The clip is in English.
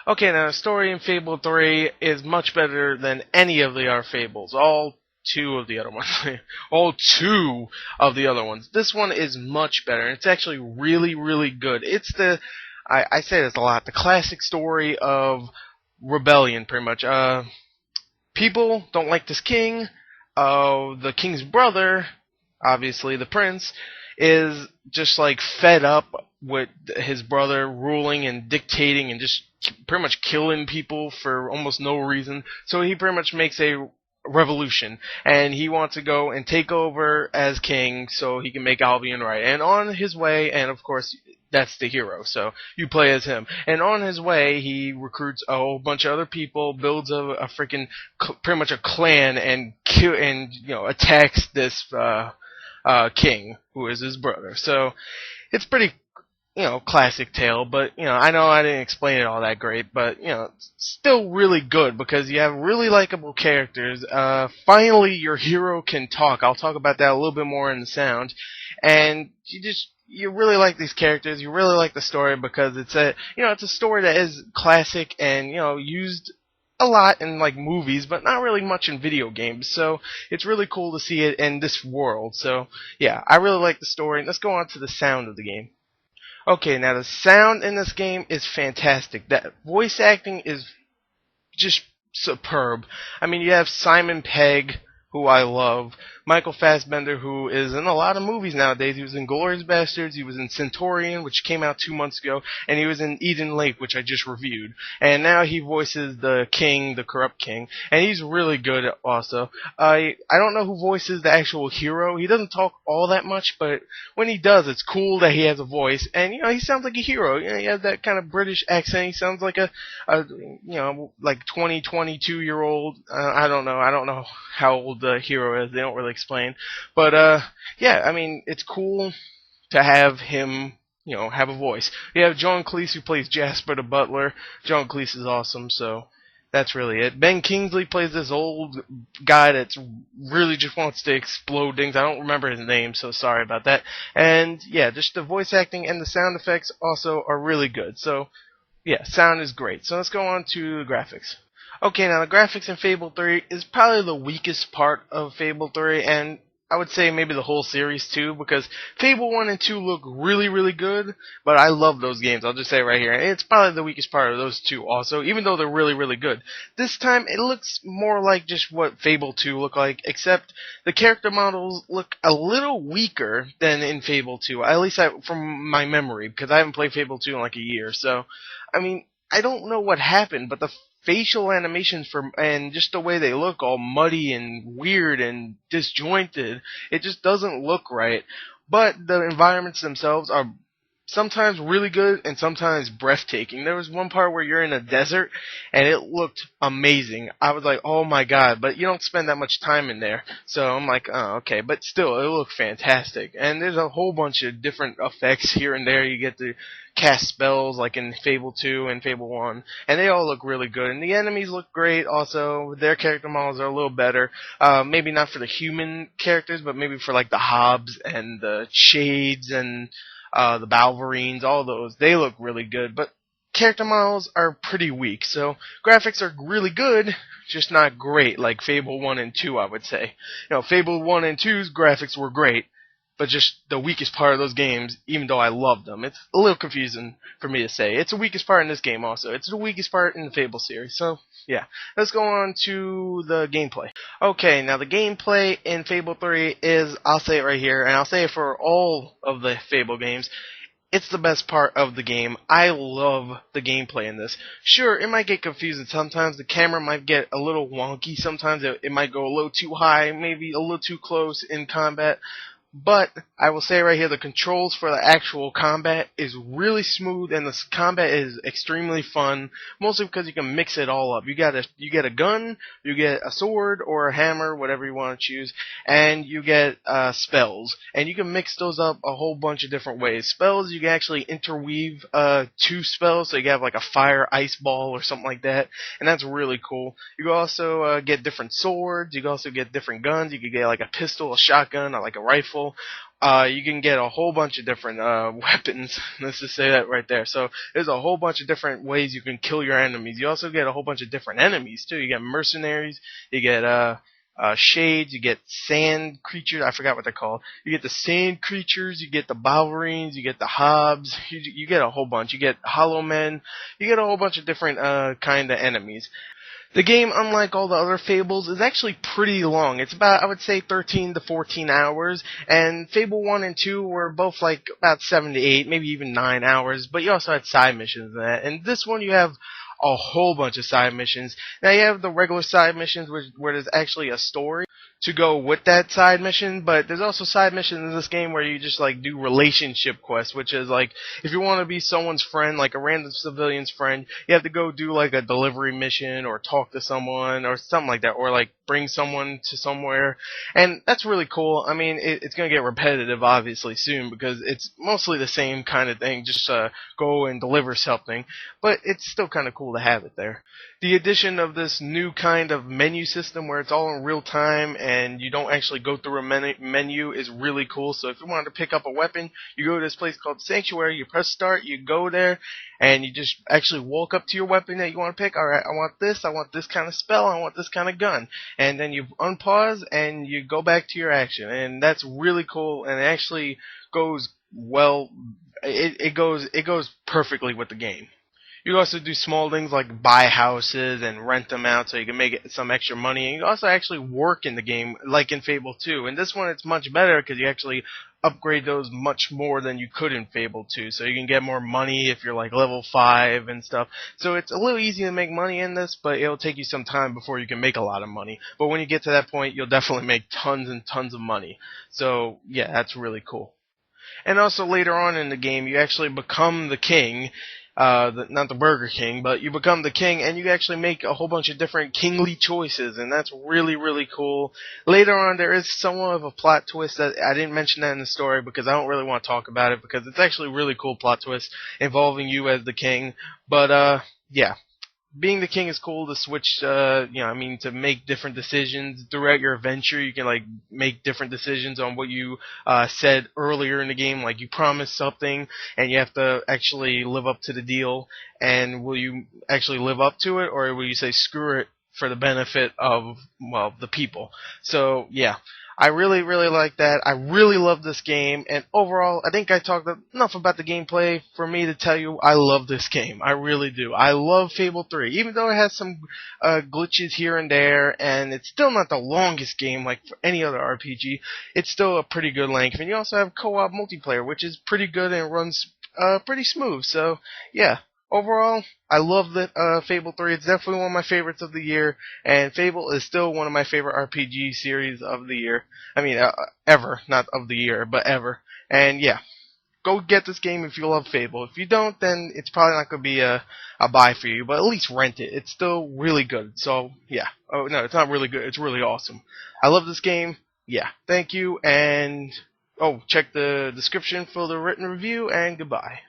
Okay, now the story in Fable 3 is much better than any of the other Fables. All two of the other ones. All two of the other ones. This one is much better. It's actually really, really good. It's I say this a lot, the classic story of rebellion, pretty much. People don't like this king. The king's brother, obviously the prince, is just like fed up with his brother ruling and dictating and just pretty much killing people for almost no reason. So he pretty much makes a revolution, and he wants to go and take over as king so he can make Albion right. And on his way, and of course that's the hero, so you play as him. And on his way, he recruits a whole bunch of other people, builds a freaking pretty much a clan, and attacks this king who is his brother. So it's pretty classic tale, but, I know I didn't explain it all that great, but, it's still really good because you have really likable characters. Finally, your hero can talk. I'll talk about that a little bit more in the sound. And you really like these characters. You really like the story because it's a story that is classic and, used a lot in like movies, but not really much in video games. So it's really cool to see it in this world. So yeah, I really like the story. Let's go on to the sound of the game. Okay, now the sound in this game is fantastic. That voice acting is just superb. I mean, you have Simon Pegg, who I love, Michael Fassbender, who is in a lot of movies nowadays. He was in Glorious Bastards, he was in Centurion, which came out 2 months ago, and he was in Eden Lake, which I just reviewed. And now he voices the king, the corrupt king, and he's really good also. I don't know who voices the actual hero. He doesn't talk all that much, but when he does, it's cool that he has a voice, and he sounds like a hero. He has that kind of British accent. He sounds like a like 22-year-old. I don't know how old the hero is. They don't really explain. But yeah, I mean, it's cool to have him, have a voice. You have John Cleese, who plays Jasper the Butler. John Cleese is awesome, so that's really it. Ben Kingsley plays this old guy that's really just wants to explode things. I don't remember his name, so sorry about that. And yeah, just the voice acting and the sound effects also are really good. So yeah, sound is great. So let's go on to the graphics. Okay, now the graphics in Fable 3 is probably the weakest part of Fable 3, and I would say maybe the whole series too, because Fable 1 and 2 look really, really good, but I love those games. I'll just say it right here. It's probably the weakest part of those two also, even though they're really, really good. This time, it looks more like just what Fable 2 looked like, except the character models look a little weaker than in Fable 2, at least from my memory, because I haven't played Fable 2 in like a year. So, I mean, I don't know what happened, but the facial animations and just the way they look all muddy and weird and disjointed, it just doesn't look right. But the environments themselves are sometimes really good and sometimes breathtaking. There was one part where you're in a desert and it looked amazing. I was like, oh my god, but you don't spend that much time in there. So I'm like, oh, okay, but still, it looked fantastic. And there's a whole bunch of different effects here and there. You get to cast spells like in Fable 2 and Fable 1, and they all look really good. And the enemies look great also. Their character models are a little better. Maybe not for the human characters, but maybe for like the Hobbs and the Shades and the Balverines, all those. They look really good, but character models are pretty weak. So graphics are really good, just not great like Fable 1 and 2, I would say. Fable 1 and 2's graphics were great, but just the weakest part of those games, even though I love them. It's a little confusing for me to say. It's the weakest part in this game also. It's the weakest part in the Fable series. So, yeah. Let's go on to the gameplay. Okay, now the gameplay in Fable 3 is, I'll say it right here, and I'll say it for all of the Fable games, it's the best part of the game. I love the gameplay in this. Sure, it might get confusing sometimes. The camera might get a little wonky. Sometimes it might go a little too high, maybe a little too close in combat. But I will say right here, the controls for the actual combat is really smooth, and the combat is extremely fun. Mostly because you can mix it all up. You get a gun, you get a sword or a hammer, whatever you want to choose, and you get spells, and you can mix those up a whole bunch of different ways. Spells, you can actually interweave two spells, so you have like a fire ice ball or something like that, and that's really cool. You can also get different swords. You can also get different guns. You can get like a pistol, a shotgun, or like a rifle. Fable, you can get a whole bunch of different weapons. Let's just say that right there. So there's a whole bunch of different ways you can kill your enemies. You also get a whole bunch of different enemies too. You get mercenaries, you get shades, you get sand creatures, I forgot what they're called. You get the sand creatures, you get the balverines, you get the hobs, you get a whole bunch. You get hollow men, you get a whole bunch of different kind of enemies. The game, unlike all the other Fables, is actually pretty long. It's about, I would say, 13 to 14 hours, and Fable 1 and 2 were both like about 7 to 8, maybe even 9 hours, but you also had side missions in that. And this one you have a whole bunch of side missions. Now you have the regular side missions where there's actually a story to go with that side mission, but there's also side missions in this game where you just like do relationship quests, which is like if you want to be someone's friend, like a random civilian's friend, you have to go do like a delivery mission or talk to someone or something like that, or like bring someone to somewhere, and that's really cool. I mean, it's gonna get repetitive obviously soon because it's mostly the same kind of thing, just go and deliver something, but it's still kind of cool to have it there. The addition of this new kind of menu system where it's all in real time and you don't actually go through a menu is really cool. So if you wanted to pick up a weapon, you go to this place called Sanctuary, you press start, you go there, and you just actually walk up to your weapon that you want to pick. Alright, I want this kind of spell, I want this kind of gun. And then you unpause and you go back to your action. And that's really cool, and it actually goes well, it goes perfectly with the game. You can also do small things like buy houses and rent them out so you can make some extra money. And you can also actually work in the game like in Fable 2. And this one it's much better because you actually upgrade those much more than you could in Fable 2. So you can get more money if you're like level 5 and stuff. So it's a little easy to make money in this, but it'll take you some time before you can make a lot of money. But when you get to that point, you'll definitely make tons and tons of money. So yeah, that's really cool. And also later on in the game, you actually become the king. Not the Burger King, but you become the king, and you actually make a whole bunch of different kingly choices, and that's really, really cool. Later on, there is somewhat of a plot twist that I didn't mention that in the story because I don't really want to talk about it because it's actually a really cool plot twist involving you as the king. But yeah. Being the king is cool to switch, to make different decisions throughout your adventure. You can like make different decisions on what you said earlier in the game. Like you promised something, and you have to actually live up to the deal. And will you actually live up to it, or will you say screw it for the benefit of the people? So yeah. I really, really like that. I really love this game, and overall, I think I talked enough about the gameplay for me to tell you I love this game. I really do. I love Fable 3, even though it has some glitches here and there, and it's still not the longest game like for any other RPG. It's still a pretty good length, and you also have co-op multiplayer, which is pretty good and runs pretty smooth. So, yeah. Overall, I love Fable 3. It's definitely one of my favorites of the year, and Fable is still one of my favorite RPG series of the year. I mean, ever. Not of the year, but ever. And yeah, go get this game if you love Fable. If you don't, then it's probably not going to be a buy for you, but at least rent it. It's still really good. So, yeah. Oh, no, it's not really good. It's really awesome. I love this game. Yeah. Thank you, and check the description for the written review, and goodbye.